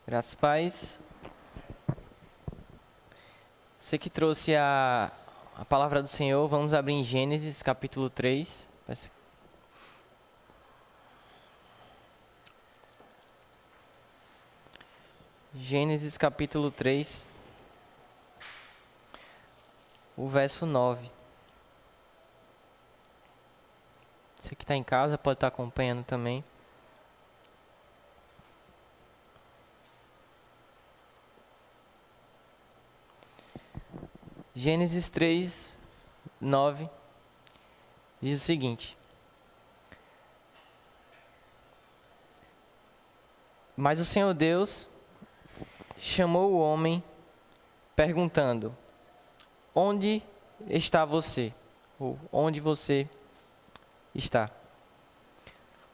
Graças e paz. Você que trouxe a palavra do Senhor, vamos abrir em Gênesis capítulo 3. Gênesis capítulo 3, o verso 9. Você que está em casa pode estar acompanhando também. Gênesis 3, 9 diz o seguinte: Mas o Senhor Deus chamou o homem, perguntando: Onde está você? Ou onde você está?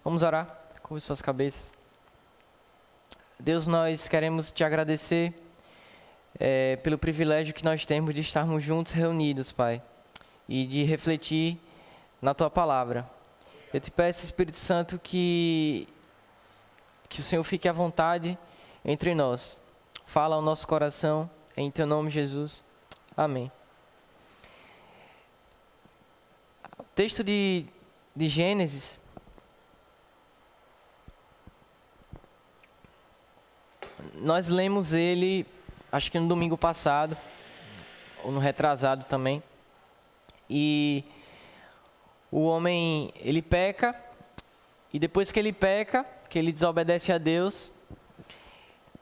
Vamos orar? Curve suas cabeças. Deus, nós queremos te agradecer pelo privilégio que nós temos de estarmos juntos reunidos, Pai, e de refletir na Tua Palavra. Eu te peço, Espírito Santo, que o Senhor fique à vontade entre nós. Fala ao nosso coração, em Teu nome, Jesus. Amém. O texto de Gênesis nós lemos ele, acho que no domingo passado, ou no retrasado também. E o homem, ele peca, e depois que ele peca, que ele desobedece a Deus,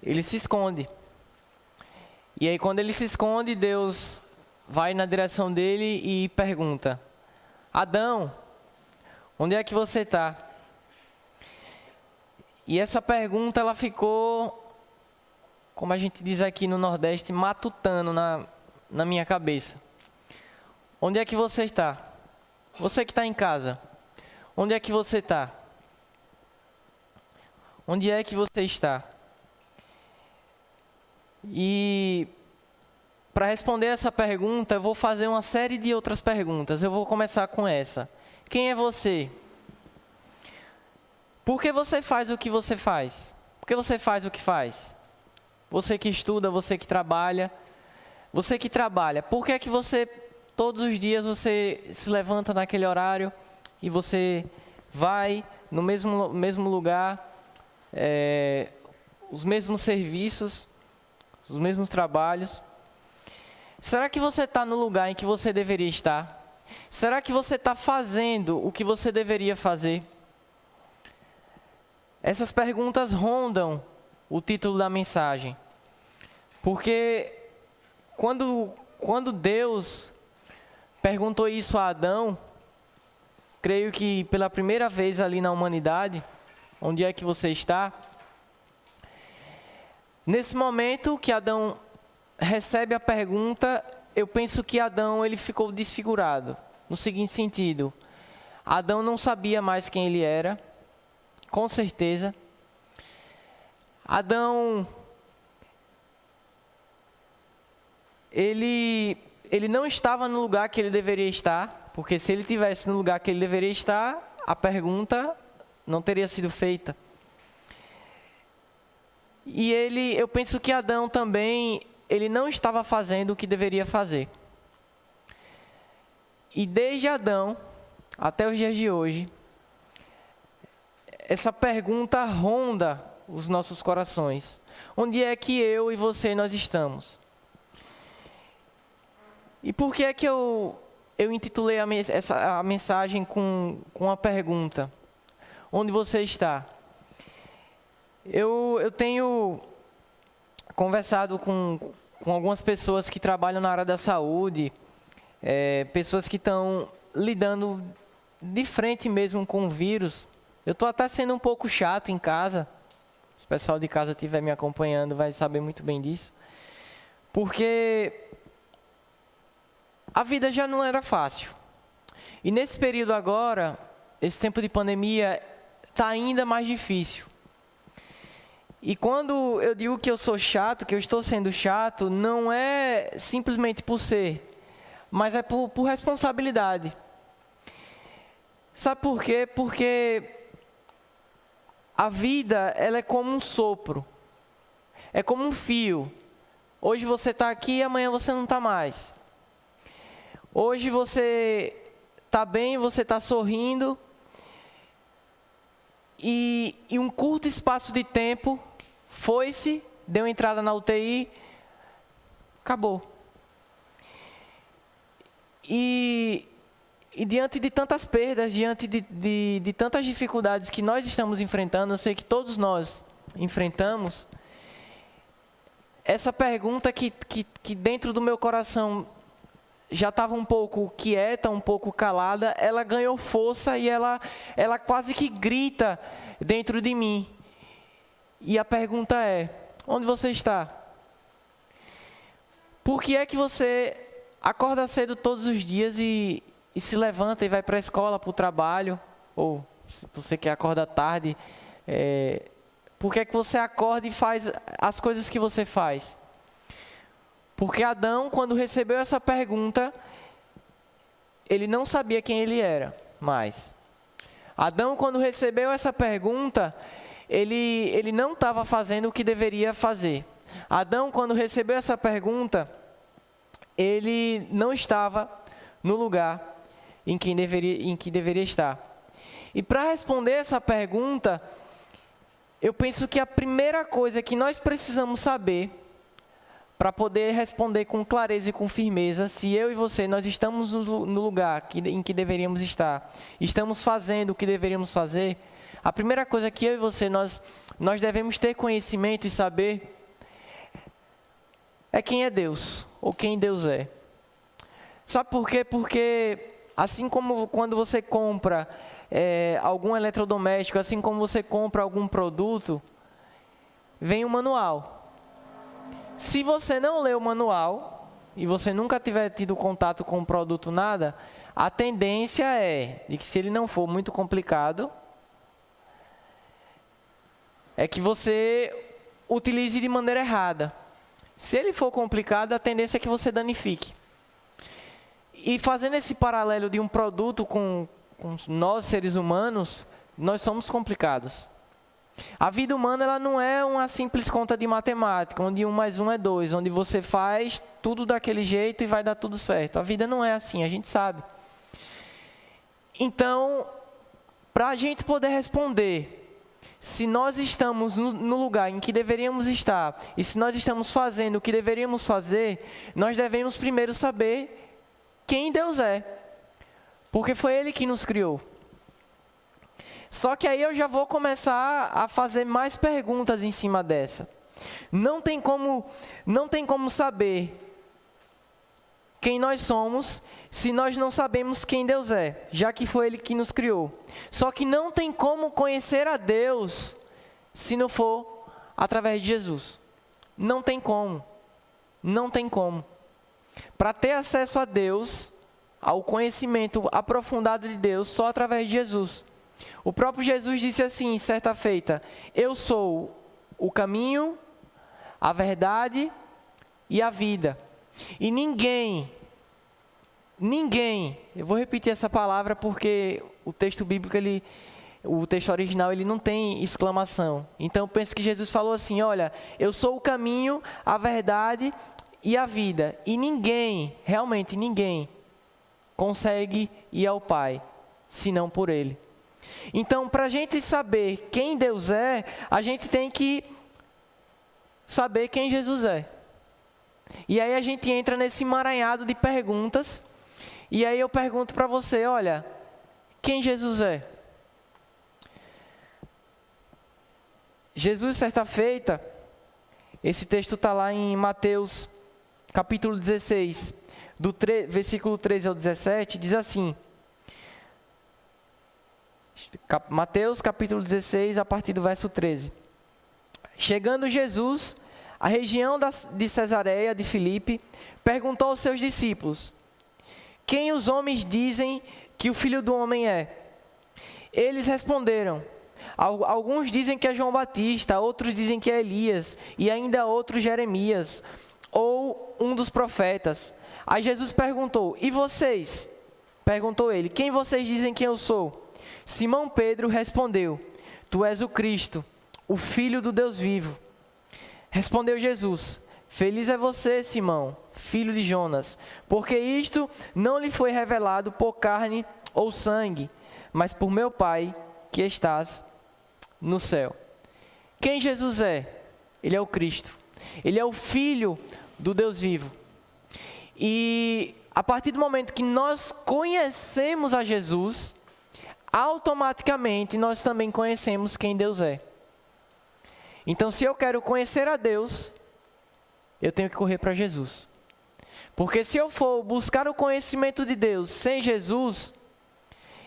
ele se esconde. E aí quando ele se esconde, Deus vai na direção dele e pergunta: Adão, onde é que você está? E essa pergunta, ela ficou, como a gente diz aqui no Nordeste, matutando na minha cabeça. Onde é que você está? Você que está em casa, onde é que você está? Onde é que você está? E para responder essa pergunta, eu vou fazer uma série de outras perguntas. Eu vou começar com essa. Quem é você? Por que você faz o que você faz? Por que você faz o que faz? Você que estuda, você que trabalha. Você que trabalha, por que é que você, todos os dias, você se levanta naquele horário e você vai no mesmo lugar, os mesmos serviços, os mesmos trabalhos? Será que você está no lugar em que você deveria estar? Será que você está fazendo o que você deveria fazer? Essas perguntas rondam o título da mensagem. Porque quando Deus perguntou isso a Adão, creio que pela primeira vez ali na humanidade, onde é que você está? Nesse momento que Adão recebe a pergunta, eu penso que Adão ele ficou desfigurado. No seguinte sentido: Adão não sabia mais quem ele era, com certeza. Adão, ele não estava no lugar que ele deveria estar, porque se ele estivesse no lugar que ele deveria estar, a pergunta não teria sido feita. E eu penso que Adão também, ele não estava fazendo o que deveria fazer. E desde Adão até os dias de hoje, essa pergunta ronda os nossos corações. Onde é que eu e você nós estamos? E por que é que eu intitulei a mensagem com a pergunta: onde você está? Eu tenho conversado com algumas pessoas que trabalham na área da saúde, pessoas que estão lidando de frente mesmo com o vírus. Eu estou até sendo um pouco chato em casa. Se o pessoal de casa estiver me acompanhando, vai saber muito bem disso. Porque a vida já não era fácil. E nesse período agora, esse tempo de pandemia, está ainda mais difícil. E quando eu digo que eu sou chato, que eu estou sendo chato, não é simplesmente por ser, mas é por responsabilidade. Sabe por quê? Porque a vida, ela é como um sopro. É como um fio. Hoje você está aqui, amanhã você não está mais. Hoje você está bem, você está sorrindo. E um curto espaço de tempo, foi-se, deu entrada na UTI, acabou. E diante de tantas perdas, diante de tantas dificuldades que nós estamos enfrentando, eu sei que todos nós enfrentamos, essa pergunta que dentro do meu coração já estava um pouco quieta, um pouco calada, ela ganhou força e ela quase que grita dentro de mim. E a pergunta é: onde você está? Por que é que você acorda cedo todos os dias e se levanta e vai para a escola, para o trabalho? Ou se você quer acordar tarde, por que é que você acorda e faz as coisas que você faz? Porque Adão, quando recebeu essa pergunta, ele não sabia quem ele era mais. Adão, quando recebeu essa pergunta, ele não estava fazendo o que deveria fazer. Adão, quando recebeu essa pergunta, ele não estava no lugar em que deveria estar. E para responder essa pergunta, eu penso que a primeira coisa que nós precisamos saber, para poder responder com clareza e com firmeza, se eu e você, nós estamos no lugar em que deveríamos estar, estamos fazendo o que deveríamos fazer, a primeira coisa que eu e você, nós devemos ter conhecimento e saber, é quem é Deus, ou quem Deus é. Sabe por quê? Porque assim como quando você compra algum eletrodoméstico, assim como você compra algum produto, vem um manual. Se você não lê o manual, e você nunca tiver tido contato com o produto, nada, a tendência é de que, se ele não for muito complicado, é que você utilize de maneira errada. Se ele for complicado, a tendência é que você danifique. E fazendo esse paralelo de um produto com nós, seres humanos, nós somos complicados. A vida humana, ela não é uma simples conta de matemática, onde 1 mais 1 é 2, onde você faz tudo daquele jeito e vai dar tudo certo. A vida não é assim, a gente sabe. Então, para a gente poder responder se nós estamos no lugar em que deveríamos estar e se nós estamos fazendo o que deveríamos fazer, nós devemos primeiro saber quem Deus é, porque foi Ele que nos criou. Só que aí eu já vou começar a fazer mais perguntas em cima dessa. Não tem como saber quem nós somos se nós não sabemos quem Deus é, já que foi Ele que nos criou. Só que não tem como conhecer a Deus se não for através de Jesus. Não tem como. Não tem como. Para ter acesso a Deus, ao conhecimento aprofundado de Deus, só através de Jesus. O próprio Jesus disse assim, certa feita: eu sou o caminho, a verdade e a vida. E ninguém, eu vou repetir essa palavra porque o texto bíblico, o texto original, ele não tem exclamação. Então eu penso que Jesus falou assim: olha, eu sou o caminho, a verdade e a vida. E ninguém, realmente ninguém, consegue ir ao Pai, senão por Ele. Então, para a gente saber quem Deus é, a gente tem que saber quem Jesus é. E aí a gente entra nesse emaranhado de perguntas, e aí eu pergunto para você: olha, quem Jesus é? Jesus, certa feita, esse texto está lá em Mateus capítulo 16, versículo 13 ao 17, diz assim. Mateus capítulo 16, a partir do verso 13. Chegando Jesus à região de Cesareia de Filipe, perguntou aos seus discípulos: quem os homens dizem que o Filho do Homem é? Eles responderam: alguns dizem que é João Batista, outros dizem que é Elias, e ainda outros Jeremias, ou um dos profetas. Aí Jesus perguntou: e vocês? Perguntou ele: quem vocês dizem que eu sou? Simão Pedro respondeu: tu és o Cristo, o Filho do Deus vivo. Respondeu Jesus: feliz é você, Simão, filho de Jonas, porque isto não lhe foi revelado por carne ou sangue, mas por meu Pai que estás no céu. Quem Jesus é? Ele é o Cristo. Ele é o Filho do Deus vivo. E a partir do momento que nós conhecemos a Jesus, automaticamente nós também conhecemos quem Deus é. Então, se eu quero conhecer a Deus, eu tenho que correr para Jesus. Porque se eu for buscar o conhecimento de Deus sem Jesus,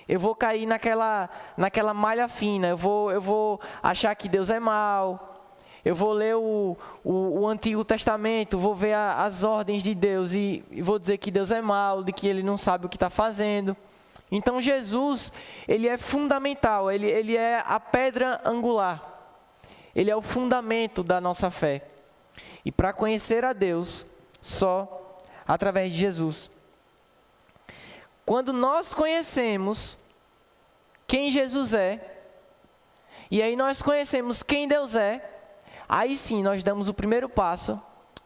eu vou cair naquela malha fina, eu vou achar que Deus é mau, eu vou ler o Antigo Testamento, vou ver as ordens de Deus e vou dizer que Deus é mau, de que Ele não sabe o que está fazendo. Então Jesus, Ele é fundamental, Ele é a pedra angular, Ele é o fundamento da nossa fé. E para conhecer a Deus, só através de Jesus. Quando nós conhecemos quem Jesus é, e aí nós conhecemos quem Deus é, aí sim nós damos o primeiro passo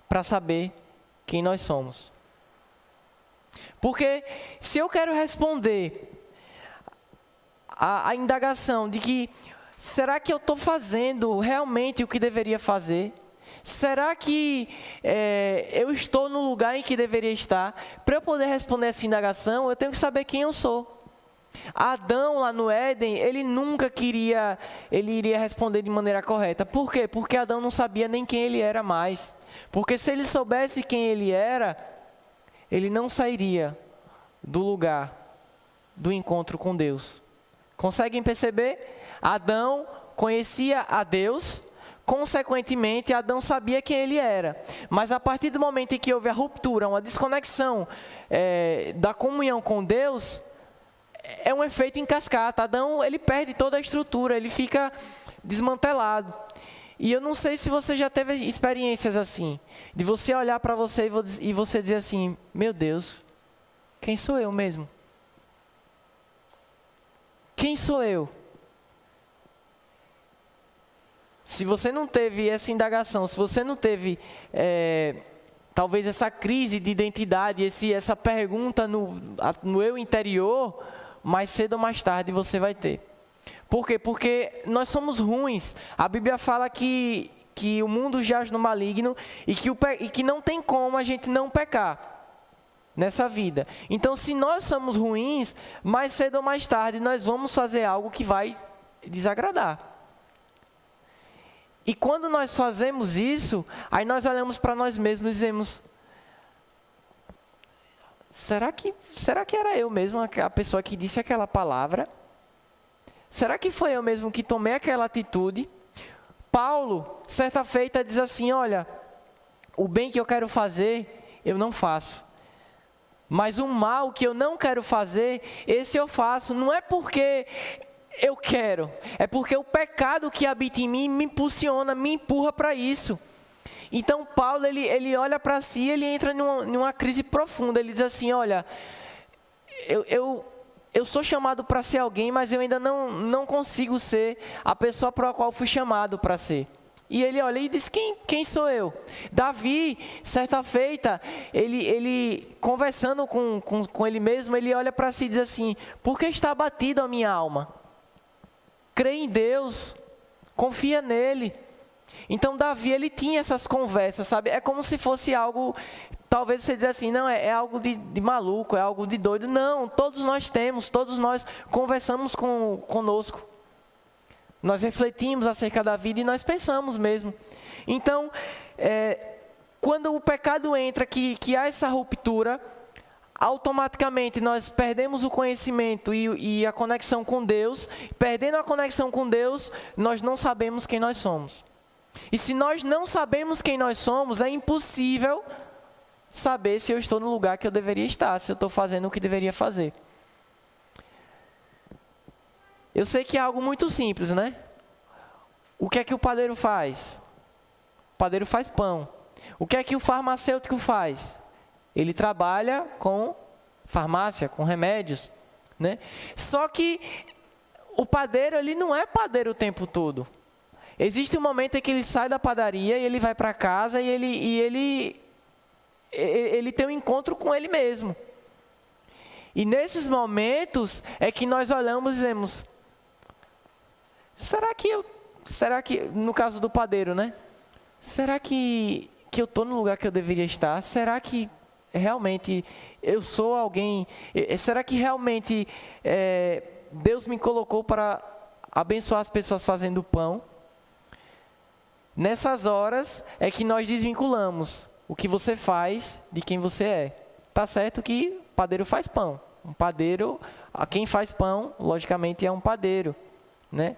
para saber quem nós somos. Porque se eu quero responder a indagação de que será que eu estou fazendo realmente o que deveria fazer? Será que eu estou no lugar em que deveria estar? Para eu poder responder essa indagação, eu tenho que saber quem eu sou. Adão, lá no Éden, ele nunca iria responder de maneira correta. Por quê? Porque Adão não sabia nem quem ele era mais. Porque se ele soubesse quem ele era, ele não sairia do lugar do encontro com Deus. Conseguem perceber? Adão conhecia a Deus, consequentemente, Adão sabia quem ele era. Mas a partir do momento em que houve a ruptura, uma desconexão da comunhão com Deus, é um efeito em cascata. Adão, ele perde toda a estrutura, ele fica desmantelado. E eu não sei se você já teve experiências assim, de você olhar para você e você dizer assim: meu Deus, quem sou eu mesmo? Quem sou eu? Se você não teve essa indagação, se você não teve talvez essa crise de identidade, essa pergunta no eu interior, mais cedo ou mais tarde você vai ter. Por quê? Porque nós somos ruins. A Bíblia fala que o mundo jaz no maligno e que não tem como a gente não pecar nessa vida. Então, se nós somos ruins, mais cedo ou mais tarde nós vamos fazer algo que vai desagradar. E quando nós fazemos isso, aí nós olhamos para nós mesmos e dizemos: será que era eu mesmo a pessoa que disse aquela palavra? Será que foi eu mesmo que tomei aquela atitude? Paulo, certa feita, diz assim: olha, o bem que eu quero fazer, eu não faço. Mas o mal que eu não quero fazer, esse eu faço. Não é porque eu quero, é porque o pecado que habita em mim me impulsiona, me empurra para isso. Então Paulo, ele olha para si, ele entra numa crise profunda. Ele diz assim: olha, eu sou chamado para ser alguém, mas eu ainda não consigo ser a pessoa para a qual fui chamado para ser. E ele olha e diz: quem sou eu? Davi, certa feita, ele conversando com ele mesmo, ele olha para si e diz assim: por que está abatido a minha alma? Crê em Deus, confia nele. Então Davi, ele tinha essas conversas, sabe? É como se fosse algo, talvez você diz assim: não, é algo de maluco, é algo de doido. Não, todos nós temos, todos nós conversamos conosco. Nós refletimos acerca da vida e nós pensamos mesmo. Então, quando o pecado entra, que há essa ruptura, automaticamente nós perdemos o conhecimento e a conexão com Deus. Perdendo a conexão com Deus, nós não sabemos quem nós somos. E se nós não sabemos quem nós somos, é impossível saber se eu estou no lugar que eu deveria estar, se eu estou fazendo o que deveria fazer. Eu sei que é algo muito simples, né? O que é que o padeiro faz? O padeiro faz pão. O que é que o farmacêutico faz? Ele trabalha com farmácia, com remédios, né? Só que o padeiro, ele não é padeiro o tempo todo. Existe um momento em que ele sai da padaria e ele vai para casa e ele tem um encontro com ele mesmo. E nesses momentos é que nós olhamos e dizemos, será que, no caso do padeiro, né? Será que eu estou no lugar que eu deveria estar? Será que realmente eu sou alguém? Será que realmente Deus me colocou para abençoar as pessoas fazendo pão? Nessas horas é que nós desvinculamos o que você faz de quem você é. Tá certo que padeiro faz pão. Um padeiro, quem faz pão, logicamente, é um padeiro, né?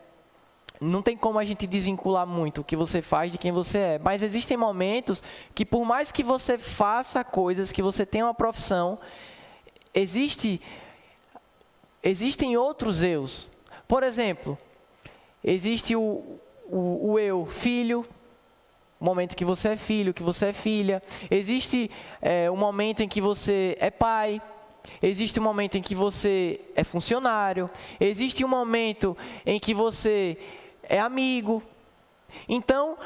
Não tem como a gente desvincular muito o que você faz de quem você é. Mas existem momentos que, por mais que você faça coisas, que você tenha uma profissão, existem outros eus. Por exemplo, existe o eu, filho, o momento que você é filho, que você é filha. Existe o momento em que você é pai. Existe um momento em que você é funcionário. Existe um momento em que você é amigo. Então,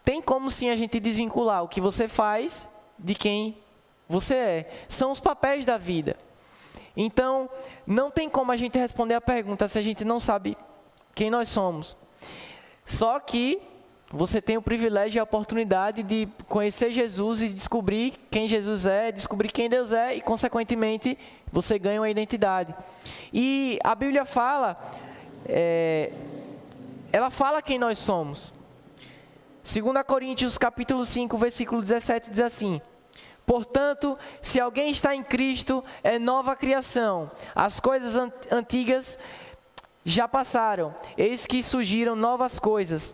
tem como sim a gente desvincular o que você faz de quem você é. São os papéis da vida. Então, não tem como a gente responder a pergunta se a gente não sabe quem nós somos. Só que você tem o privilégio e a oportunidade de conhecer Jesus e descobrir quem Jesus é, descobrir quem Deus é e, consequentemente, você ganha uma identidade. E a Bíblia fala, ela fala quem nós somos. 2 Coríntios capítulo 5, versículo 17 diz assim: portanto, se alguém está em Cristo, é nova criação. As coisas antigas já passaram, eis que surgiram novas coisas.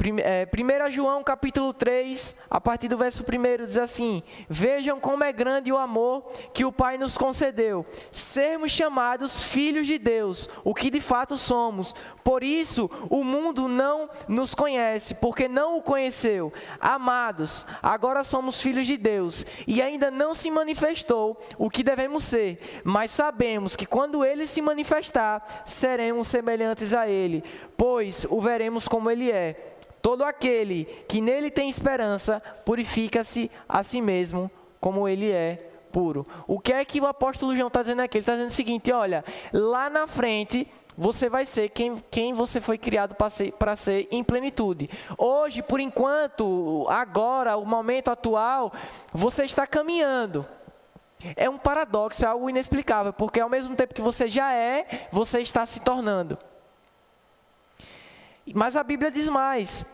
1 João capítulo 3, a partir do verso 1 diz assim: vejam como é grande o amor que o Pai nos concedeu, sermos chamados filhos de Deus, o que de fato somos. Por isso o mundo não nos conhece, porque não o conheceu. Amados, agora somos filhos de Deus, e ainda não se manifestou o que devemos ser, mas sabemos que quando Ele se manifestar, seremos semelhantes a Ele, pois o veremos como Ele é. Todo aquele que nele tem esperança, purifica-se a si mesmo, como ele é puro. O que é que o apóstolo João está dizendo aqui? Ele está dizendo o seguinte: olha, lá na frente você vai ser quem você foi criado para ser em plenitude. Hoje, por enquanto, agora, o momento atual, você está caminhando. É um paradoxo, é algo inexplicável, porque ao mesmo tempo que você já é, você está se tornando. Mas a Bíblia diz mais.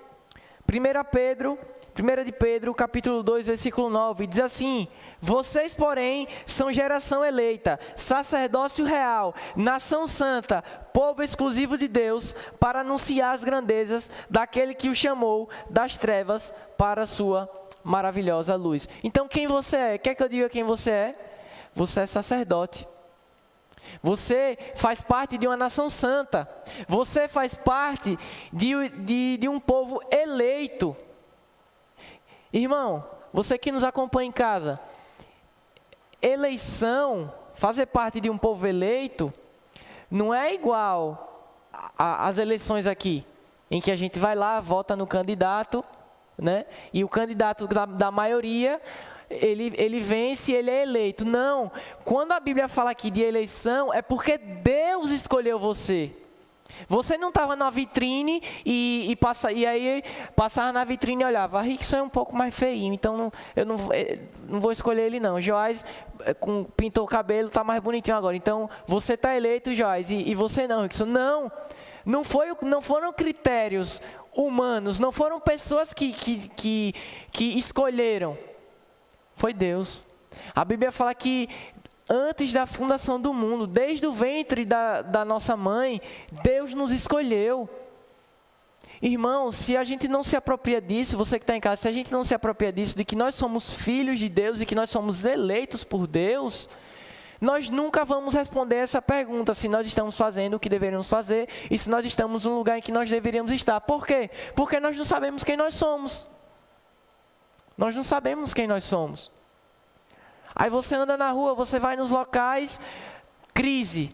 1 de Pedro, capítulo 2, versículo 9, diz assim: vocês, porém, são geração eleita, sacerdócio real, nação santa, povo exclusivo de Deus, para anunciar as grandezas daquele que o chamou das trevas para a sua maravilhosa luz. Então, quem você é? Quer que eu diga quem você é? Você é sacerdote. Você faz parte de uma nação santa. Você faz parte de um povo eleito. Irmão, você que nos acompanha em casa, eleição, fazer parte de um povo eleito, não é igual às eleições aqui, em que a gente vai lá, vota no candidato, né? E o candidato da maioria, ele vence, ele é eleito. Não, quando a Bíblia fala aqui de eleição, é porque Deus escolheu você. Você não estava na vitrine e aí passava na vitrine e olhava, Rickson é um pouco mais feinho, então eu não vou escolher ele não. Joás pintou o cabelo, está mais bonitinho agora, então você está eleito, Joás, e você não, Rickson. Não foram critérios humanos, não foram pessoas que escolheram. Foi Deus. A Bíblia fala que antes da fundação do mundo, desde o ventre da nossa mãe, Deus nos escolheu. Irmão, se a gente não se apropria disso, você que está em casa, se a gente não se apropria disso, de que nós somos filhos de Deus e que nós somos eleitos por Deus, nós nunca vamos responder essa pergunta, se nós estamos fazendo o que deveríamos fazer e se nós estamos no lugar em que nós deveríamos estar. Por quê? Porque nós não sabemos quem nós somos. Nós não sabemos quem nós somos. Aí você anda na rua, você vai nos locais, crise.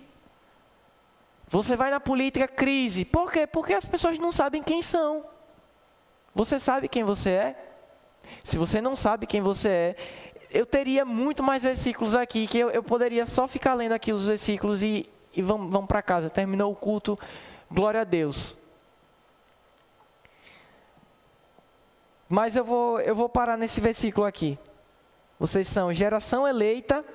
Você vai na política, crise. Por quê? Porque as pessoas não sabem quem são. Você sabe quem você é? Se você não sabe quem você é, eu teria muito mais versículos aqui, que eu poderia só ficar lendo aqui os versículos e vamos para casa. Terminou o culto, glória a Deus. Mas eu vou parar nesse versículo aqui. Vocês são geração eleita,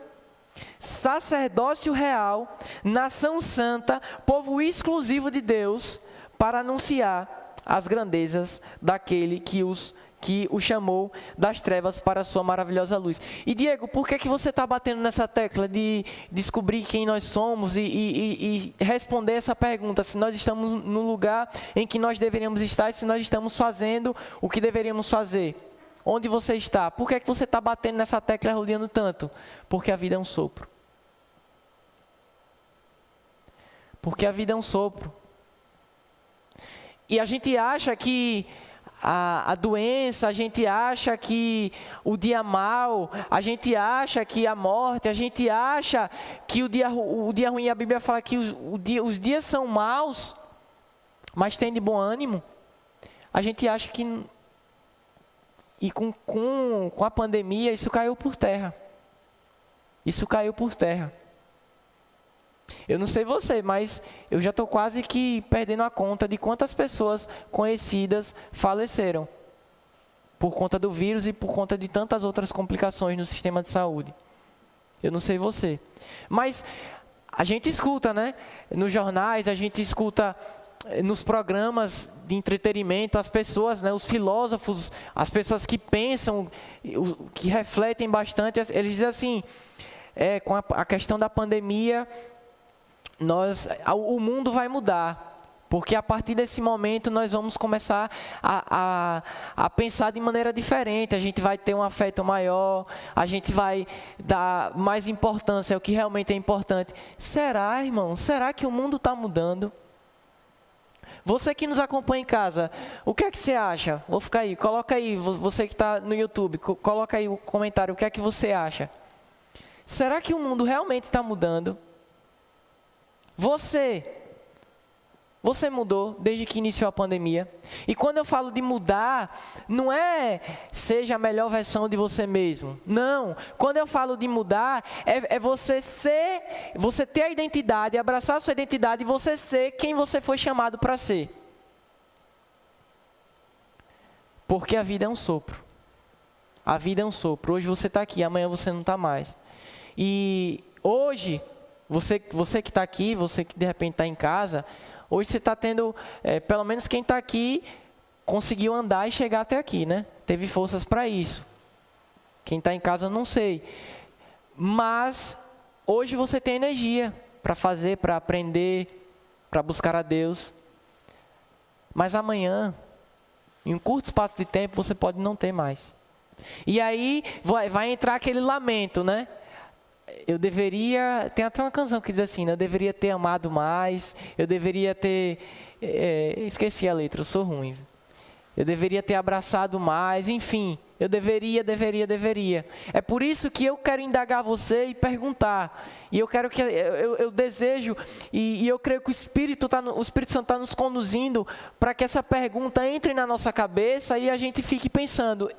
sacerdócio real, nação santa, povo exclusivo de Deus, para anunciar as grandezas daquele que o chamou das trevas para a sua maravilhosa luz. E Diego, por que você está batendo nessa tecla de descobrir quem nós somos e responder essa pergunta, se nós estamos no lugar em que nós deveríamos estar e se nós estamos fazendo o que deveríamos fazer? Onde você está? Por que você está batendo nessa tecla e rodeando tanto? Porque a vida é um sopro. Porque a vida é um sopro. E a gente acha que a doença, a gente acha que o dia mau, a gente acha que a morte, a gente acha que o dia ruim, a Bíblia fala que os dias são maus, mas tem de bom ânimo. A gente acha que... E com a pandemia, isso caiu por terra. Isso caiu por terra. Eu não sei você, mas eu já estou quase que perdendo a conta de quantas pessoas conhecidas faleceram por conta do vírus e por conta de tantas outras complicações no sistema de saúde. Eu não sei você. Mas a gente escuta, né? Nos jornais, a gente escuta nos programas de entretenimento, as pessoas, né, os filósofos, as pessoas que pensam, que refletem bastante, eles dizem assim, com a questão da pandemia, o mundo vai mudar, porque a partir desse momento nós vamos começar a pensar de maneira diferente, a gente vai ter um afeto maior, a gente vai dar mais importância ao que realmente é importante. Será, irmão? Será que o mundo está mudando? Você que nos acompanha em casa, o que é que você acha? Vou ficar aí, coloca aí, você que está no YouTube, coloca aí o comentário, o que é que você acha? Será que o mundo realmente está mudando? Você mudou desde que iniciou a pandemia. E quando eu falo de mudar, não é seja a melhor versão de você mesmo. Não. Quando eu falo de mudar, é você ter a identidade, abraçar a sua identidade e você ser quem você foi chamado para ser. Porque a vida é um sopro. A vida é um sopro. Hoje você está aqui, amanhã você não está mais. E hoje, você que está aqui, você que de repente está em casa, hoje você está tendo, pelo menos quem está aqui, conseguiu andar e chegar até aqui, né? Teve forças para isso. Quem está em casa, eu não sei. Mas, hoje você tem energia para fazer, para aprender, para buscar a Deus. Mas amanhã, em um curto espaço de tempo, você pode não ter mais. E aí, vai entrar aquele lamento, né? Eu deveria... Tem até uma canção que diz assim, né? Eu deveria ter amado mais, eu deveria ter... esqueci a letra, eu sou ruim. Eu deveria ter abraçado mais, enfim. Eu deveria. É por isso que eu quero indagar você e perguntar. E eu quero que... Eu desejo e eu creio que o Espírito Santo está nos conduzindo para que essa pergunta entre na nossa cabeça e a gente fique pensando...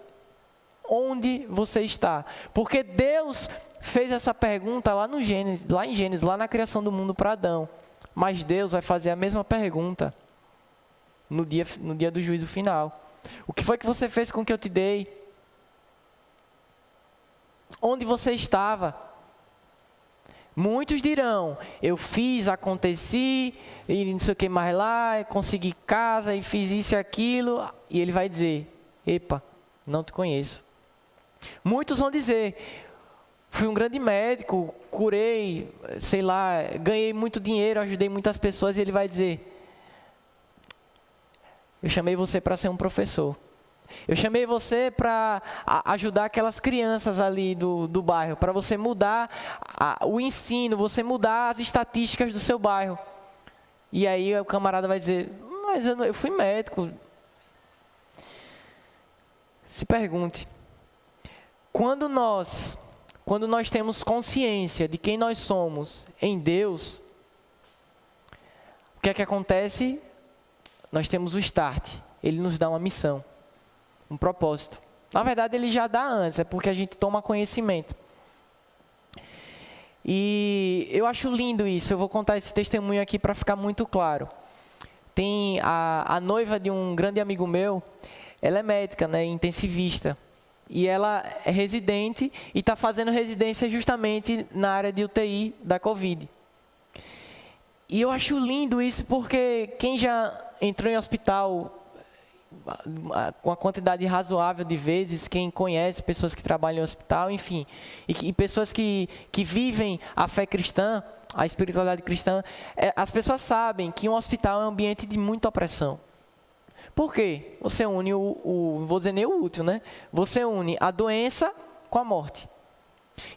Onde você está? Porque Deus fez essa pergunta lá em Gênesis, lá na criação do mundo para Adão. Mas Deus vai fazer a mesma pergunta no dia do juízo final. O que foi que você fez com o que eu te dei? Onde você estava? Muitos dirão, eu fiz, aconteci, e não sei o que mais lá, consegui casa, e fiz isso e aquilo. E ele vai dizer, epa, não te conheço. Muitos vão dizer, fui um grande médico, curei, sei lá, ganhei muito dinheiro, ajudei muitas pessoas. E ele vai dizer, eu chamei você para ser um professor. Eu chamei você para ajudar aquelas crianças ali do bairro, para você mudar o ensino, você mudar as estatísticas do seu bairro. E aí o camarada vai dizer, mas eu fui médico. Se pergunte. Quando nós temos consciência de quem nós somos em Deus, o que é que acontece? Nós temos o start. Ele nos dá uma missão, um propósito. Na verdade, ele já dá antes, é porque a gente toma conhecimento. E eu acho lindo isso. Eu vou contar esse testemunho aqui para ficar muito claro. Tem a noiva de um grande amigo meu, ela é médica, né, intensivista. E ela é residente e está fazendo residência justamente na área de UTI da Covid. E eu acho lindo isso porque quem já entrou em hospital com a quantidade razoável de vezes, quem conhece pessoas que trabalham em hospital, enfim, e pessoas que vivem a fé cristã, a espiritualidade cristã, as pessoas sabem que um hospital é um ambiente de muita opressão. Por quê? Você une vou dizer nem o útil, né? Você une a doença com a morte.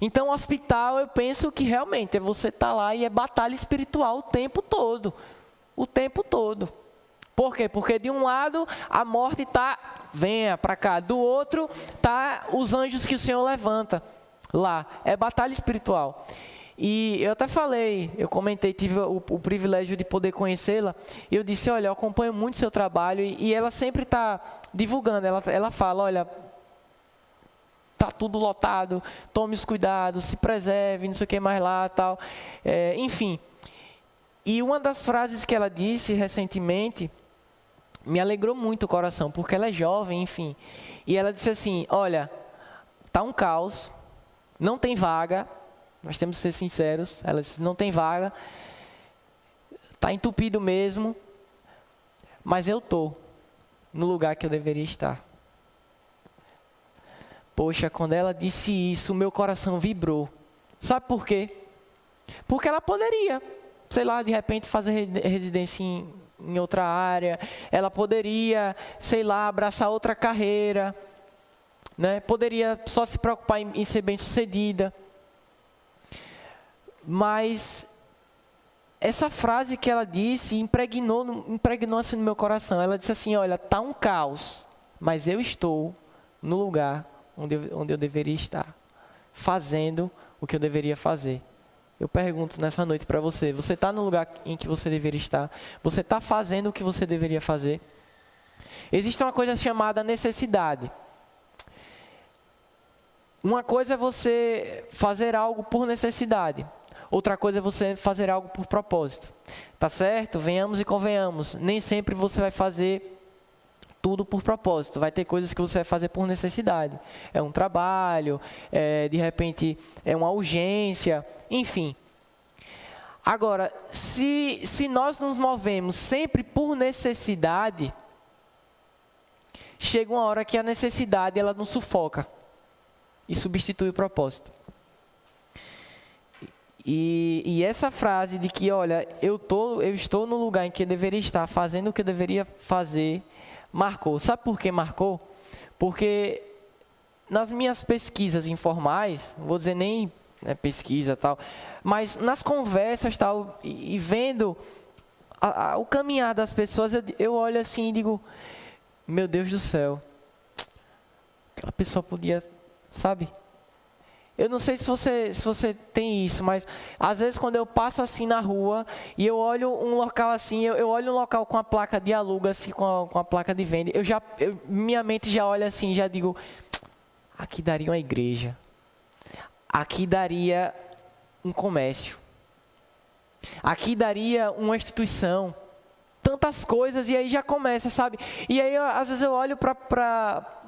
Então, o hospital, eu penso que realmente é você estar lá e é batalha espiritual o tempo todo. O tempo todo. Por quê? Porque de um lado a morte está, venha para cá. Do outro está os anjos que o Senhor levanta lá. É batalha espiritual. E eu até falei, eu comentei, tive o privilégio de poder conhecê-la. E eu disse, olha, eu acompanho muito seu trabalho. E ela sempre está divulgando. Ela fala, olha, está tudo lotado, tome os cuidados, se preserve, não sei o que mais lá, tal. Enfim. E uma das frases que ela disse recentemente me alegrou muito o coração, porque ela é jovem, enfim. E ela disse assim, olha, tá um caos, não tem vaga, nós temos que ser sinceros, ela disse, não tem vaga, tá entupido mesmo, mas eu tô no lugar que eu deveria estar. Poxa, quando ela disse isso, o meu coração vibrou. Sabe por quê? Porque ela poderia, sei lá, de repente fazer residência em outra área, ela poderia, sei lá, abraçar outra carreira, né? Poderia só se preocupar em ser bem-sucedida. Mas essa frase que ela disse impregnou assim no meu coração. Ela disse assim, olha, tá um caos, mas eu estou no lugar onde eu deveria estar, fazendo o que eu deveria fazer. Eu pergunto nessa noite para você, você está no lugar em que você deveria estar? Você está fazendo o que você deveria fazer? Existe uma coisa chamada necessidade. Uma coisa é você fazer algo por necessidade. Outra coisa é você fazer algo por propósito. Tá certo? Venhamos e convenhamos. Nem sempre você vai fazer tudo por propósito. Vai ter coisas que você vai fazer por necessidade. É um trabalho, de repente é uma urgência, enfim. Agora, se nós nos movemos sempre por necessidade, chega uma hora que a necessidade ela nos sufoca e substitui o propósito. E essa frase de que, olha, eu estou no lugar em que eu deveria estar, fazendo o que eu deveria fazer, marcou. Sabe por que marcou? Porque nas minhas pesquisas informais, não vou dizer nem pesquisa tal, mas nas conversas tal, e vendo o caminhar das pessoas, eu olho assim e digo, meu Deus do céu, aquela pessoa podia, sabe? Eu não sei se você tem isso, mas às vezes quando eu passo assim na rua e eu olho um local assim, eu olho um local com a placa de aluga, assim, com a placa de venda, minha mente já olha assim, já digo, aqui daria uma igreja, aqui daria um comércio, aqui daria uma instituição, tantas coisas, e aí já começa, sabe? E aí às vezes eu olho para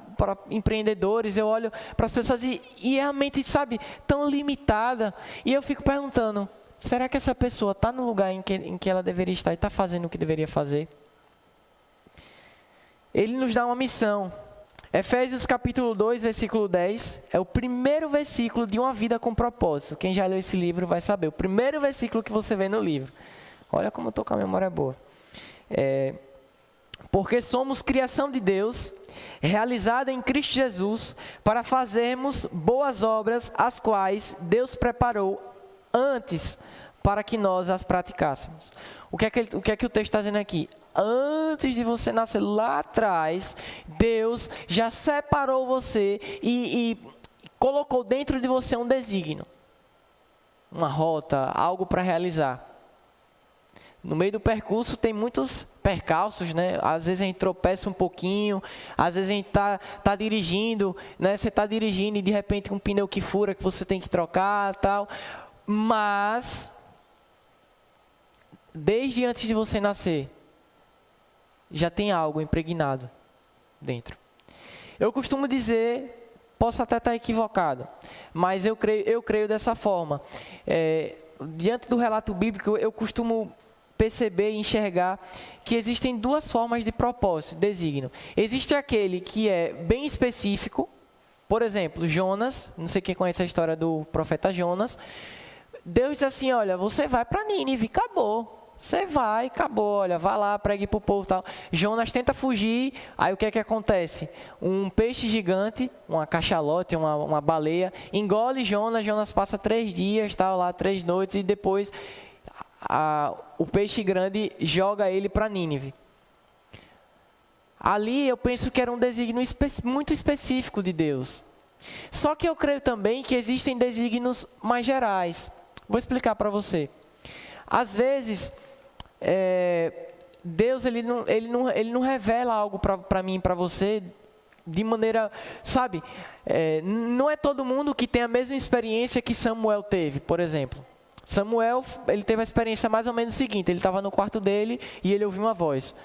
empreendedores, eu olho para as pessoas e a mente, sabe, tão limitada. E eu fico perguntando, será que essa pessoa está no lugar em que ela deveria estar e está fazendo o que deveria fazer? Ele nos dá uma missão. Efésios capítulo 2, versículo 10, é o primeiro versículo de uma vida com propósito. Quem já leu esse livro vai saber. O primeiro versículo que você vê no livro. Olha como eu estou com a memória boa. Porque somos criação de Deus, realizada em Cristo Jesus, para fazermos boas obras, as quais Deus preparou antes para que nós as praticássemos. O que é que o texto está dizendo aqui? Antes de você nascer lá atrás, Deus já separou você e colocou dentro de você um desígnio, uma rota, algo para realizar. No meio do percurso tem muitos percalços, né? Às vezes a gente tropeça um pouquinho, às vezes a gente tá dirigindo, né? Você está dirigindo e de repente um pneu que fura que você tem que trocar, tal. Mas desde antes de você nascer, já tem algo impregnado dentro. Eu costumo dizer, posso até estar equivocado, mas eu creio dessa forma. Diante do relato bíblico, eu costumo perceber e enxergar que existem duas formas de propósito, desígnio. Existe aquele que é bem específico, por exemplo, Jonas, não sei quem conhece a história do profeta Jonas. Deus diz assim, olha, você vai para Nínive, acabou. Você vai, acabou, olha, vai lá, pregue para o povo e tal. Jonas tenta fugir, aí o que é que acontece? Um peixe gigante, uma cachalote, uma baleia, engole Jonas, Jonas passa 3 dias, tal, lá 3 noites, e depois o peixe grande joga ele para Nínive. Ali eu penso que era um desígnio muito específico de Deus. Só que eu creio também que existem desígnios mais gerais. Vou explicar para você. Às vezes, Deus ele não revela algo para mim e para você de maneira, sabe? Não é todo mundo que tem a mesma experiência que Samuel teve, por exemplo. Samuel, ele teve a experiência mais ou menos seguinte, ele estava no quarto dele e ele ouviu uma voz.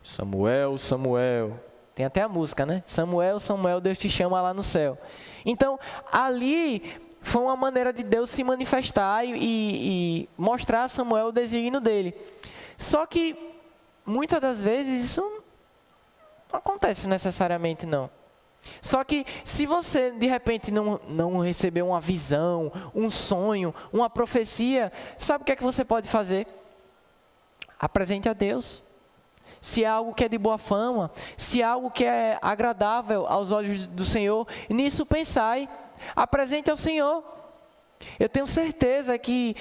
Samuel, Samuel. Tem até a música, né? Samuel, Samuel, Deus te chama lá no céu. Então, ali foi uma maneira de Deus se manifestar e mostrar a Samuel o desígnio dele. Só que, muitas das vezes, isso não acontece necessariamente, não. Só que, se você, de repente, não recebeu uma visão, um sonho, uma profecia, sabe o que é que você pode fazer? Apresente a Deus. Se é algo que é de boa fama, se é algo que é agradável aos olhos do Senhor, nisso pensai, apresente ao Senhor. Eu tenho certeza que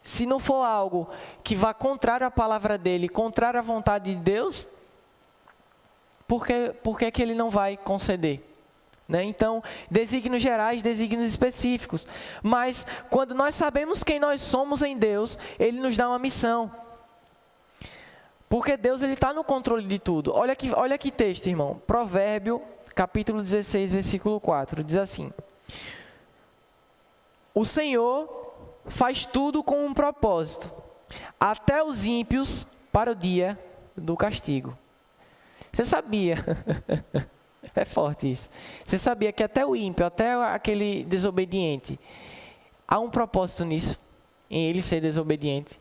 se não for algo que vá contrário à palavra dele, contrário à vontade de Deus, por que que ele não vai conceder? Né? Então, desígnios gerais, desígnios específicos. Mas, quando nós sabemos quem nós somos em Deus, ele nos dá uma missão. Porque Deus está no controle de tudo. Olha que texto, irmão. Provérbio, capítulo 16, versículo 4. Diz assim: o Senhor faz tudo com um propósito, até os ímpios para o dia do castigo. Você sabia? É forte isso. Você sabia que até o ímpio, até aquele desobediente, há um propósito nisso, em ele ser desobediente?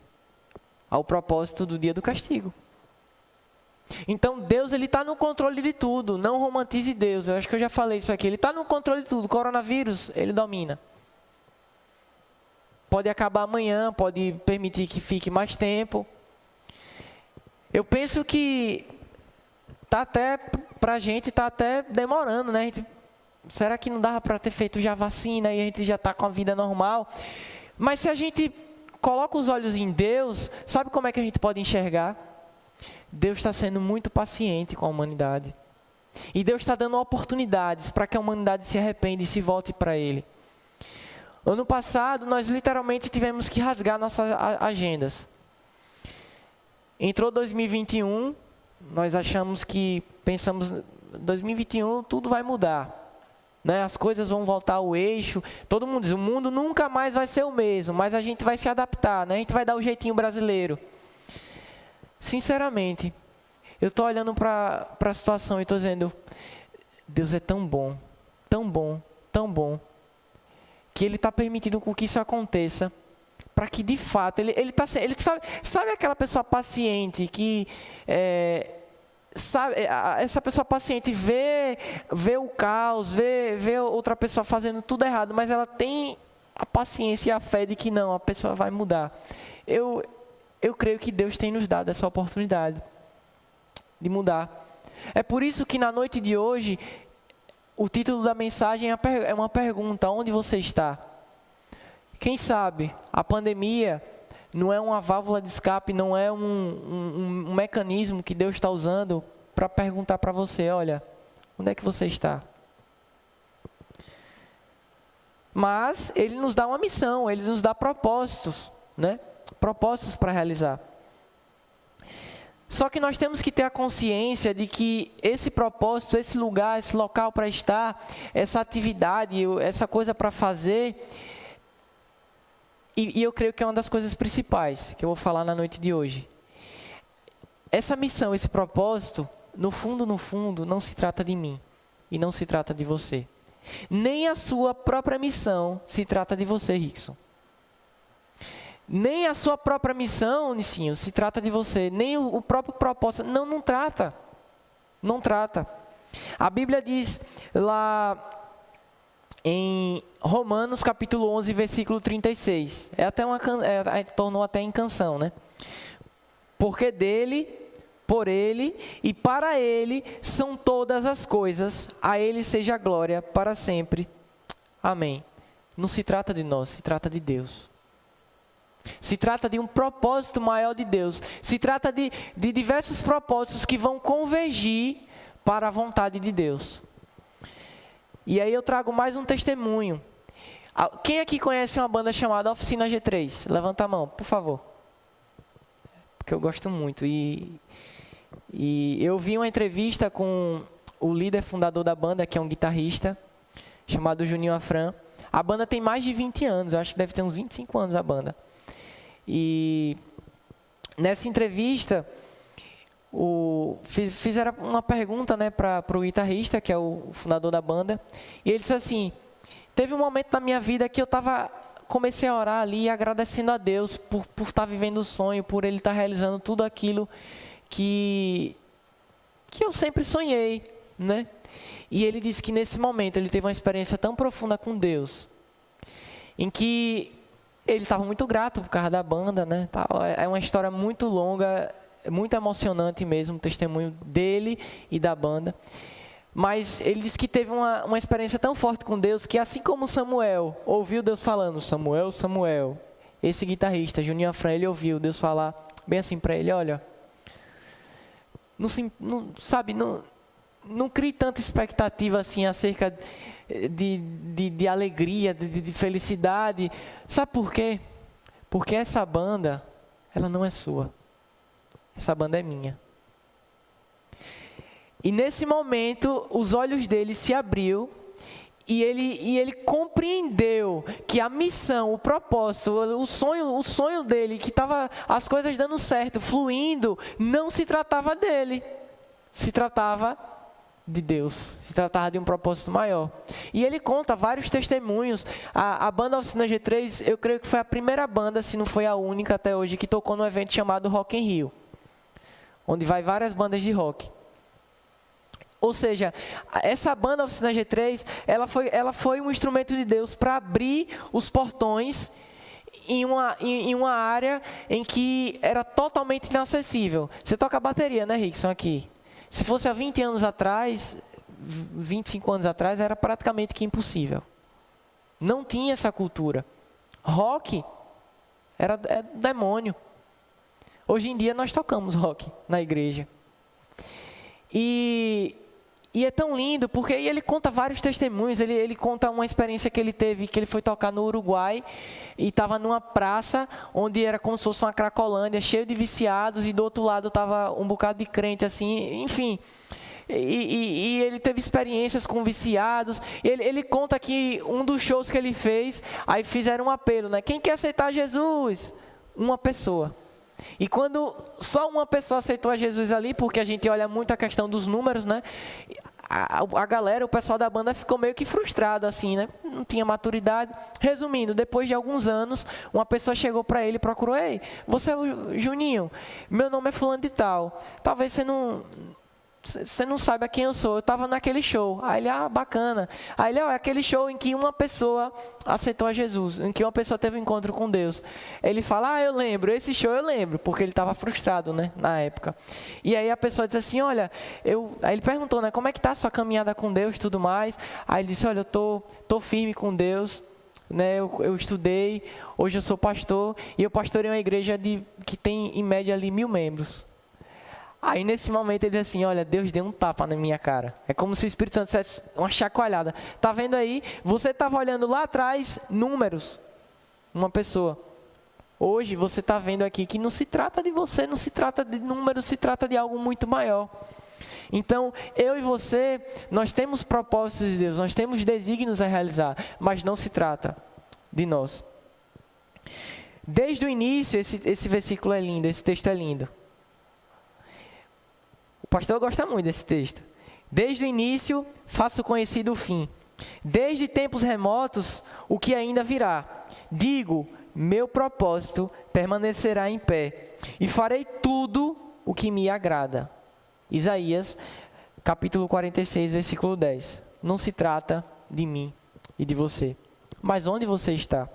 Há o propósito do dia do castigo. Então Deus está no controle de tudo. Não romantize Deus. Eu acho que eu já falei isso aqui. Ele está no controle de tudo. Coronavírus, ele domina. Pode acabar amanhã, pode permitir que fique mais tempo. Eu penso que pra gente está até demorando, né? Será que não dava para ter feito já vacina e a gente já está com a vida normal? Mas se a gente coloca os olhos em Deus, sabe como é que a gente pode enxergar? Deus está sendo muito paciente com a humanidade. E Deus está dando oportunidades para que a humanidade se arrependa e se volte para Ele. Ano passado, nós literalmente tivemos que rasgar nossas agendas. Entrou 2021, nós pensamos, 2021 tudo vai mudar. Né? As coisas vão voltar ao eixo. Todo mundo diz, o mundo nunca mais vai ser o mesmo, mas a gente vai se adaptar, né? A gente vai dar o jeitinho brasileiro. Sinceramente, eu estou olhando para a situação e estou dizendo, Deus é tão bom, tão bom, tão bom, que Ele está permitindo com que isso aconteça, para que de fato, ele sabe aquela pessoa paciente que, essa pessoa paciente vê o caos, vê outra pessoa fazendo tudo errado, mas ela tem a paciência e a fé de que não, a pessoa vai mudar. Eu creio que Deus tem nos dado essa oportunidade de mudar. É por isso que na noite de hoje, o título da mensagem é uma pergunta: onde você está? Quem sabe a pandemia não é uma válvula de escape, não é um mecanismo que Deus está usando para perguntar para você: olha, onde é que você está? Mas Ele nos dá uma missão, Ele nos dá propósitos, né? propósitos para realizar. Só que nós temos que ter a consciência de que esse propósito, esse lugar, esse local para estar, essa atividade, essa coisa para fazer, e eu creio que é uma das coisas principais que eu vou falar na noite de hoje. Essa missão, esse propósito, no fundo, não se trata de mim e não se trata de você. Nem a sua própria missão se trata de você, Rickson. Nem a sua própria missão, Nicinho, se trata de você. Nem o próprio propósito. Não trata. Não trata. A Bíblia diz lá em Romanos capítulo 11, versículo 36. Tornou até em canção, né? Porque dele, por ele e para ele são todas as coisas. A ele seja a glória para sempre. Amém. Não se trata de nós, se trata de Deus. Se trata de um propósito maior de Deus. Se trata de diversos propósitos que vão convergir para a vontade de Deus. E aí eu trago mais um testemunho. Quem aqui conhece uma banda chamada Oficina G3? Levanta a mão, por favor. Porque eu gosto muito. E eu vi uma entrevista com o líder fundador da banda, que é um guitarrista, chamado Juninho Afran. A banda tem mais de 20 anos, eu acho que deve ter uns 25 anos a banda. E nessa entrevista, fizeram uma pergunta, né, para o guitarrista, que é o fundador da banda, e ele disse assim: teve um momento na minha vida que eu comecei a orar ali, agradecendo a Deus por estar vivendo o sonho, por Ele estar realizando tudo aquilo que eu sempre sonhei, né? E ele disse que nesse momento ele teve uma experiência tão profunda com Deus, em que ele estava muito grato por causa da banda, né? É uma história muito longa, muito emocionante mesmo, o testemunho dele e da banda. Mas ele disse que teve uma experiência tão forte com Deus, que assim como Samuel ouviu Deus falando, Samuel, Samuel, esse guitarrista, Juninho Afran, ele ouviu Deus falar bem assim para ele: olha, não crie tanta expectativa assim acerca de alegria, de felicidade. Sabe por quê? Porque essa banda, ela não é sua. Essa banda é minha. E nesse momento, os olhos dele se abriu e ele compreendeu que a missão, o propósito, o sonho dele, que estava as coisas dando certo, fluindo, não se tratava dele. Se tratava de Deus, se tratava de um propósito maior. E ele conta vários testemunhos. A banda Oficina G3, eu creio que foi a primeira banda, se não foi a única até hoje, que tocou num evento chamado Rock in Rio, onde vai várias bandas de rock. Ou seja, essa banda Oficina G3, ela foi um instrumento de Deus para abrir os portões em uma área em que era totalmente inacessível. Você toca bateria, né, Rickson, aqui? Se fosse há 20 anos atrás, 25 anos atrás, era praticamente que impossível. Não tinha essa cultura. Rock era demônio. Hoje em dia nós tocamos rock na igreja. E é tão lindo, porque ele conta vários testemunhos. Ele conta uma experiência que ele teve, que ele foi tocar no Uruguai e estava numa praça onde era como se fosse uma cracolândia, cheio de viciados, e do outro lado estava um bocado de crente, assim, enfim. E ele teve experiências com viciados. Ele conta que um dos shows que ele fez, aí fizeram um apelo, né? Quem quer aceitar Jesus? Uma pessoa. E quando só uma pessoa aceitou a Jesus ali, porque a gente olha muito a questão dos números, né? A galera, o pessoal da banda ficou meio que frustrado, assim, né? Não tinha maturidade. Resumindo, depois de alguns anos, uma pessoa chegou para ele e procurou: ei, você é o Juninho, meu nome é fulano de tal, talvez você não saiba quem eu sou, eu estava naquele show. Aí ele: ah, bacana. Aí ele: é aquele show em que uma pessoa aceitou a Jesus, em que uma pessoa teve um encontro com Deus. Ele fala: ah, eu lembro, esse show eu lembro, porque ele estava frustrado, né, na época. E aí a pessoa diz assim: olha, aí ele perguntou, né, como é que está a sua caminhada com Deus e tudo mais. Aí ele disse: olha, eu tô firme com Deus, né, eu estudei, hoje eu sou pastor, e eu pastorei uma igreja que tem em média ali 1000 membros. Aí nesse momento ele diz assim: olha, Deus deu um tapa na minha cara. É como se o Espírito Santo dissesse uma chacoalhada. Tá vendo aí? Você estava olhando lá atrás números. Uma pessoa. Hoje você está vendo aqui que não se trata de você, não se trata de número, se trata de algo muito maior. Então, eu e você, nós temos propósitos de Deus, nós temos desígnios a realizar, mas não se trata de nós. Desde o início, esse versículo é lindo, esse texto é lindo. O pastor gosta muito desse texto. Desde o início, faço conhecido o fim. Desde tempos remotos, o que ainda virá. Digo, meu propósito permanecerá em pé, e farei tudo o que me agrada. Isaías, capítulo 46, versículo 10. Não se trata de mim e de você, mas onde você está.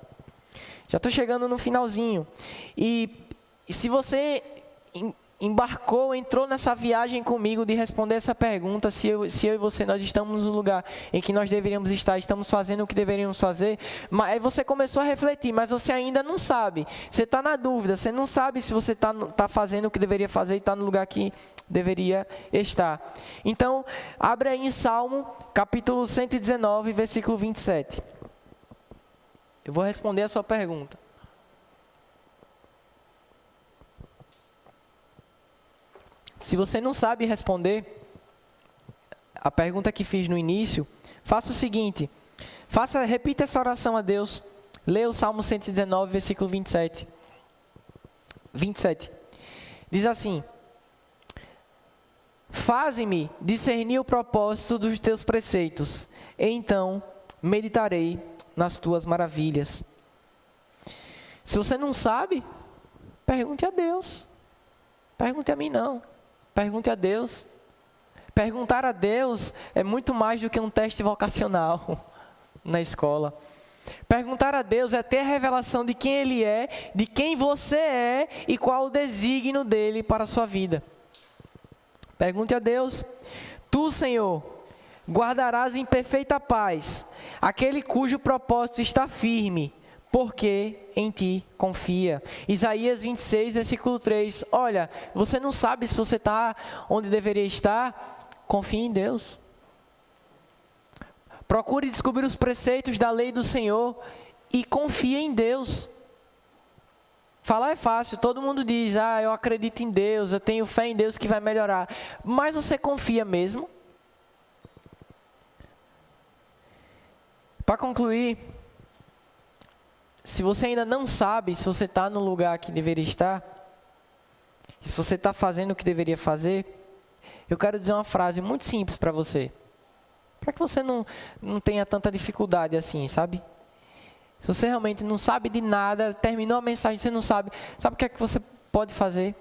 Já estou chegando no finalzinho. E se você entrou nessa viagem comigo de responder essa pergunta, se eu e você, nós estamos no lugar em que nós deveríamos estar, estamos fazendo o que deveríamos fazer, mas aí você começou a refletir, mas você ainda não sabe, você está na dúvida, você não sabe se você está fazendo o que deveria fazer e está no lugar que deveria estar. Então, abre aí em Salmo, capítulo 119, versículo 27. Eu vou responder a sua pergunta. Se você não sabe responder a pergunta que fiz no início, faça o seguinte, repita essa oração a Deus, leia o Salmo 119, versículo 27. Diz assim: faze-me discernir o propósito dos teus preceitos, e então meditarei nas tuas maravilhas. Se você não sabe, pergunte a Deus. Pergunte a mim não. Pergunte a Deus. Perguntar a Deus é muito mais do que um teste vocacional na escola. Perguntar a Deus é ter a revelação de quem Ele é, de quem você é e qual o desígnio dEle para a sua vida. Pergunte a Deus. Tu, Senhor, guardarás em perfeita paz aquele cujo propósito está firme, porque em ti confia. Isaías 26, versículo 3. Olha, você não sabe se você está onde deveria estar, confie em Deus. Procure descobrir os preceitos da lei do Senhor e confie em Deus. Falar é fácil, todo mundo diz, eu acredito em Deus, eu tenho fé em Deus que vai melhorar. Mas você confia mesmo? Para concluir, se você ainda não sabe se você está no lugar que deveria estar, se você está fazendo o que deveria fazer, eu quero dizer uma frase muito simples para você. Para que você não tenha tanta dificuldade assim, sabe? Se você realmente não sabe de nada, terminou a mensagem, você não sabe. Sabe o que é que você pode fazer?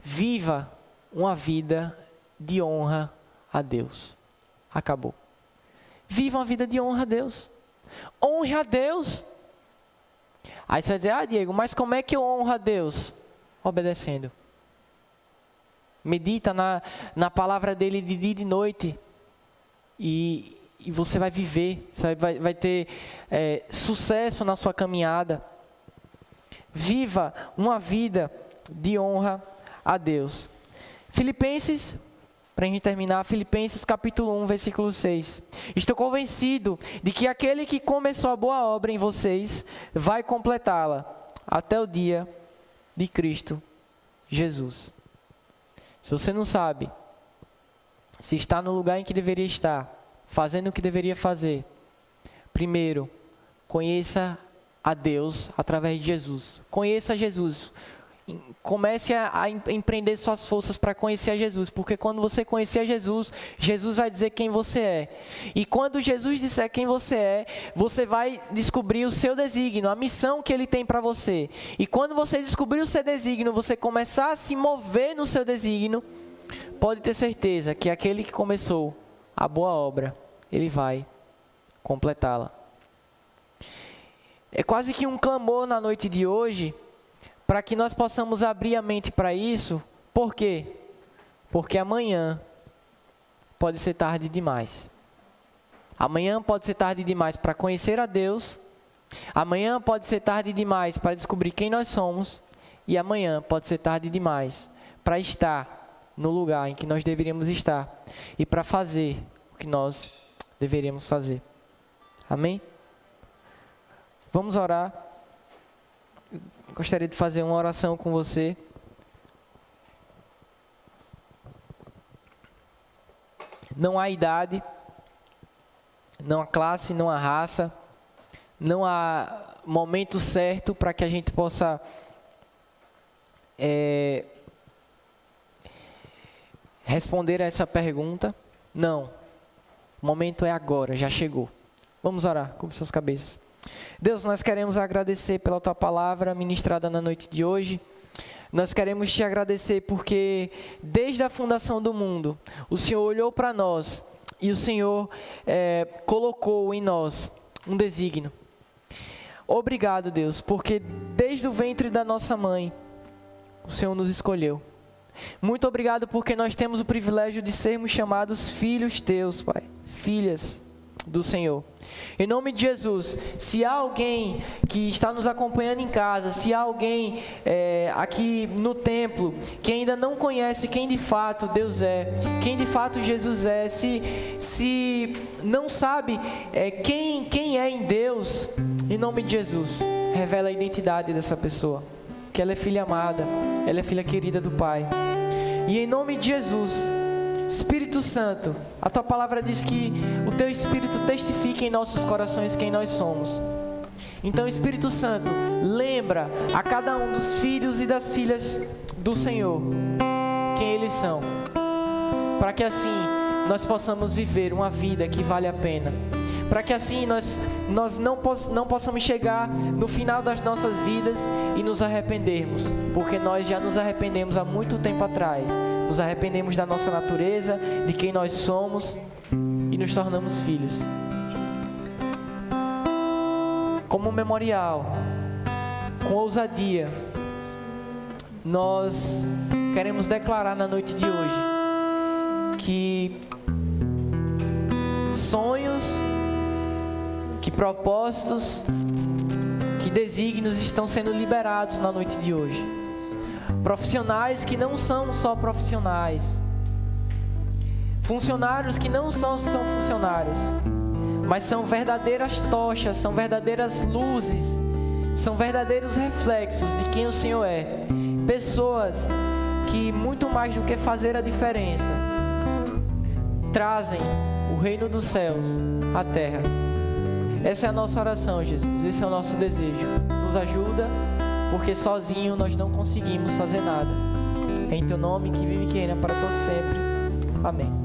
Viva uma vida de honra a Deus. Acabou. Viva uma vida de honra a Deus. Honre a Deus. Aí você vai dizer, Diego, mas como é que eu honro a Deus? Obedecendo. Medita na palavra dele de dia e de noite. E você vai viver, você vai ter sucesso na sua caminhada. Viva uma vida de honra a Deus. Filipenses, para a gente terminar, Filipenses capítulo 1, versículo 6. Estou convencido de que aquele que começou a boa obra em vocês vai completá-la até o dia de Cristo Jesus. Se você não sabe se está no lugar em que deveria estar, fazendo o que deveria fazer, primeiro, conheça a Deus através de Jesus. Conheça Jesus. Comece a empreender suas forças para conhecer a Jesus, porque quando você conhecer a Jesus, Jesus vai dizer quem você é. E quando Jesus disser quem você é, você vai descobrir o seu desígnio, a missão que Ele tem para você. E quando você descobrir o seu desígnio, você começar a se mover no seu desígnio, pode ter certeza que aquele que começou a boa obra, Ele vai completá-la. É quase que um clamor na noite de hoje, para que nós possamos abrir a mente para isso. Por quê? Porque amanhã pode ser tarde demais. Amanhã pode ser tarde demais para conhecer a Deus. Amanhã pode ser tarde demais para descobrir quem nós somos. E amanhã pode ser tarde demais para estar no lugar em que nós deveríamos estar. E para fazer o que nós deveríamos fazer. Amém? Vamos orar. gostaria de fazer uma oração com você. Não há idade, não há classe, não há raça, não há momento certo para que a gente possa responder a essa pergunta. Não, o momento é agora, já chegou. Vamos orar com suas cabeças. Deus, nós queremos agradecer pela Tua palavra ministrada na noite de hoje. Nós queremos Te agradecer porque desde a fundação do mundo, o Senhor olhou para nós e o Senhor colocou em nós um desígnio. Obrigado, Deus, porque desde o ventre da nossa mãe, o Senhor nos escolheu. Muito obrigado porque nós temos o privilégio de sermos chamados filhos Teus, Pai, filhas do Senhor. Em nome de Jesus, se há alguém que está nos acompanhando em casa, se há alguém aqui no templo que ainda não conhece quem de fato Deus é, quem de fato Jesus é, se não sabe quem é em Deus, em nome de Jesus, revela a identidade dessa pessoa, que ela é filha amada, ela é filha querida do Pai. E em nome de Jesus, Espírito Santo, a Tua palavra diz que o Teu Espírito testifica em nossos corações quem nós somos. Então, Espírito Santo, lembra a cada um dos filhos e das filhas do Senhor quem eles são, para que assim nós possamos viver uma vida que vale a pena, para que assim nós não possamos chegar no final das nossas vidas e nos arrependermos, porque nós já nos arrependemos há muito tempo atrás. Nos arrependemos da nossa natureza, de quem nós somos e nos tornamos filhos. Como memorial, com ousadia, nós queremos declarar na noite de hoje que sonhos, que propósitos, que desígnios estão sendo liberados na noite de hoje. Profissionais que não são só profissionais, funcionários que não só são funcionários, mas são verdadeiras tochas, são verdadeiras luzes, são verdadeiros reflexos de quem o Senhor é. Pessoas que, muito mais do que fazer a diferença, trazem o reino dos céus à terra. Essa é a nossa oração, Jesus, esse é o nosso desejo. Nos ajuda, porque sozinho nós não conseguimos fazer nada. Em Teu nome, que vive e que reina para todo sempre. Amém.